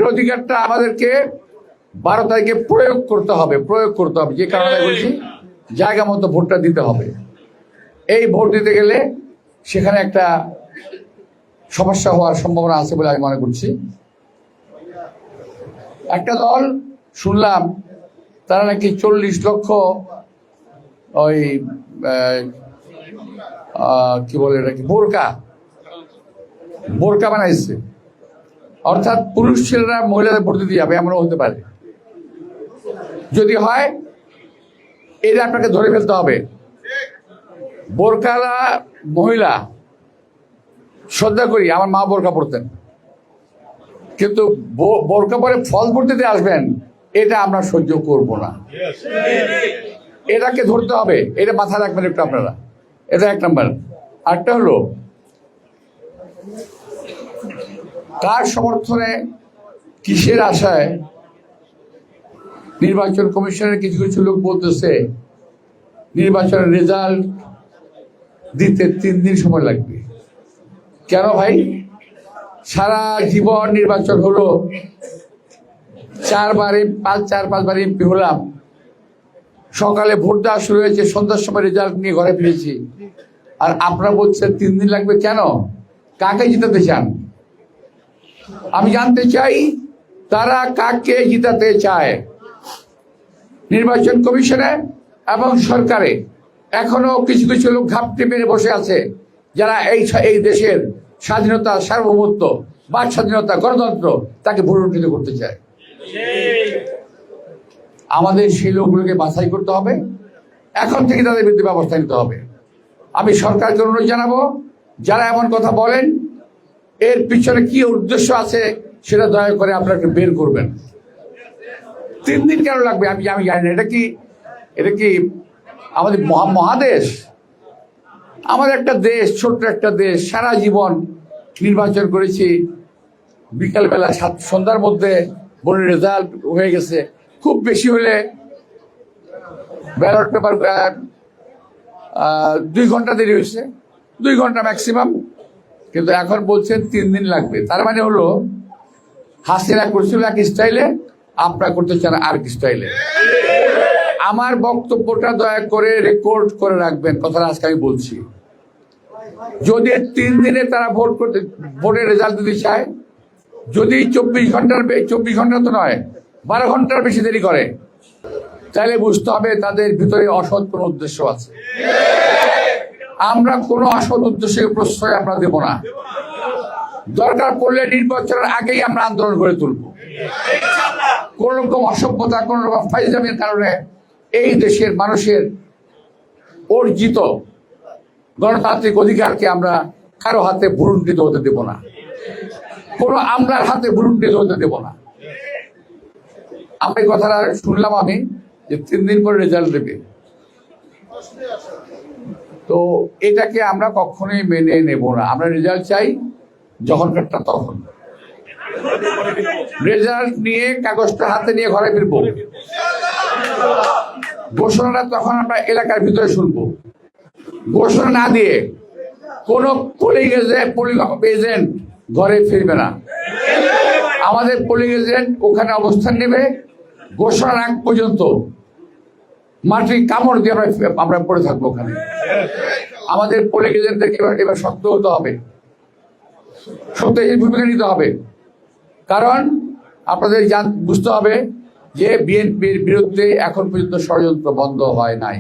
ভোটের অধিকারটা আমাদেরকে 12 তারিখে প্রয়োগ করতে হবে। যে কারণে বলছি জায়গা মতো ভোটটা দিতে হবে। এই ভোট দিতে গেলে সেখানে একটা সমস্যা হওয়ার সম্ভাবনা আছে বলে আমি মনে করছি। একটা দল শুনলাম তারা নাকি 40 লক্ষ ওই কি বলে এটা কি বোরকা বানাইছে, অর্থাৎ পুরুষ ছেলেরা মহিলাদের ভোট দিতে যাবে, এমনও হতে পারে। যদি হয় এটা আপনাকে ধরে ফেলতে হবে। বোরকালা মহিলা শ্রদ্ধা করি, আমার মা বোরকা পড়তেন, কিন্তু বোরকা পরে ফল ভোট দিতে আসবেন এটা আমরা সহ্য করব না। এটাকে ধরতে হবে, এটা মাথায় রাখবেন একটু আপনারা। এটা 1 নম্বর। আরেকটা হলো কার সমর্থনে কিসের আশায় নির্বাচন কমিশনের কিছু কিছু লোক বলতেছে নির্বাচনের রেজাল্ট দিতে 3 দিন সময় লাগবে। কেন ভাই? সারা জীবন নির্বাচন হলো, 4-5বার এমপি হলাম, সকালে ভোট দেওয়া শুরু হয়েছে, সন্ধ্যার সময় রেজাল্ট নিয়ে ঘরে ফিরেছি, আর আপনারা বলছেন 3 দিন লাগবে। কেন? কাকে জিতাতে চান? আমি জানতে চাই তারা কাকে জিতাতে চায়। নির্বাচন কমিশনে এবং সরকারে এখনো কিছু কিছু লোক ঘাপটি মেরে বসে আছে, যারা এই দেশের স্বাধীনতা, সার্বভৌমত্ব, বাক স্বাধীনতা, গণতন্ত্র তাকে ভুলুণ্ঠিত করতে চায়। আমাদের সেই লোকগুলোকে বাছাই করতে হবে, এখন থেকে তাদের বিরুদ্ধে ব্যবস্থা নিতে হবে। আমি সরকারকে অনুরোধ জানাবো, যারা এমন কথা বলেন এর পিছনে কি উদ্দেশ্য আছে সেটা দয়া করে আপনারা বের করবেন। 3 দিন কেন লাগবে আমি জানি না। এটা কি আমাদের মহাদেশ? আমাদের একটা দেশ, ছোট্ট একটা দেশ, সারা জীবন নির্বাচন করেছি, বিকালবেলা সন্ধ্যার মধ্যে ভোটের রেজাল্ট হয়ে গেছে। খুব বেশি হলে ব্যালট পেপার 2 ঘন্টা দেরি হয়েছে, 2 ঘন্টা ম্যাক্সিমাম, কিন্তু এখন বলছেন 3 দিন লাগবে। তার মানে হলো হাসিনা করছিল এক স্টাইলে, আপনারা করতে চান আর এক স্টাইলে। আমার বক্তব্যটা দয়া করে রেকর্ড করে রাখবেন, কথাটা আজকে আমি বলছি। যদি 3 দিনে তারা ভোটের রেজাল্ট দিতে চায়, যদি 24 ঘন্টা তো নয়, 12 ঘন্টার বেশি দেরি করে, তাহলে বুঝতে হবে তাদের ভিতরে অসৎ কোনো উদ্দেশ্য আছে। আমরা কোনো অসৎ উদ্দেশ্যে প্রশ্রয় আমরা দেব না। দরকার পড়লে নির্বাচনের আগেই আমরা আন্দোলন করে তুলব। কোন রকম অসভ্যতা, কোন রকম ফাইজলামির কারণে এই দেশের মানুষের অর্জিত গণতান্ত্রিক অধিকারকে আমরা কারো হাতে ভুলুণ্ঠিত হতে দেব না, কোনো আমলার হাতে ভুলুণ্ঠিত হতে দেব না। আমি কথাটা শুনলাম আমি যে 3 দিন পরে রেজাল্ট দেবে, তো এটাকে আমরা কখনোই মেনে নেব না। আমরা রেজাল্ট চাই যখনকারটা তখন। রেজাল্ট নিয়ে কাগজটা হাতে নিয়ে ঘরে ফিরবো, ঘোষণাটা তখন আমরা এলাকার ভিতরে শুনবো। ঘোষণা না দিয়ে কোনো পোলিং এজেন্ট ঘরে ফিরবে না। আমাদের পোলিং এজেন্ট ওখানে অবস্থান নেবে, ঘোষণার আগ পর্যন্ত মাটি কামড় দিয়ে আমরা পড়ে থাকবো ওখানে। আমাদের পোলিং এজেন্টদেরকে এবার শক্ত হতে হবে, সত্যি ভূমিকা নিতে হবে। কারণ আপনাদের বুঝতে হবে যে বিএনপির বিরুদ্ধে এখন পর্যন্ত ষড়যন্ত্র বন্ধ হয় নাই।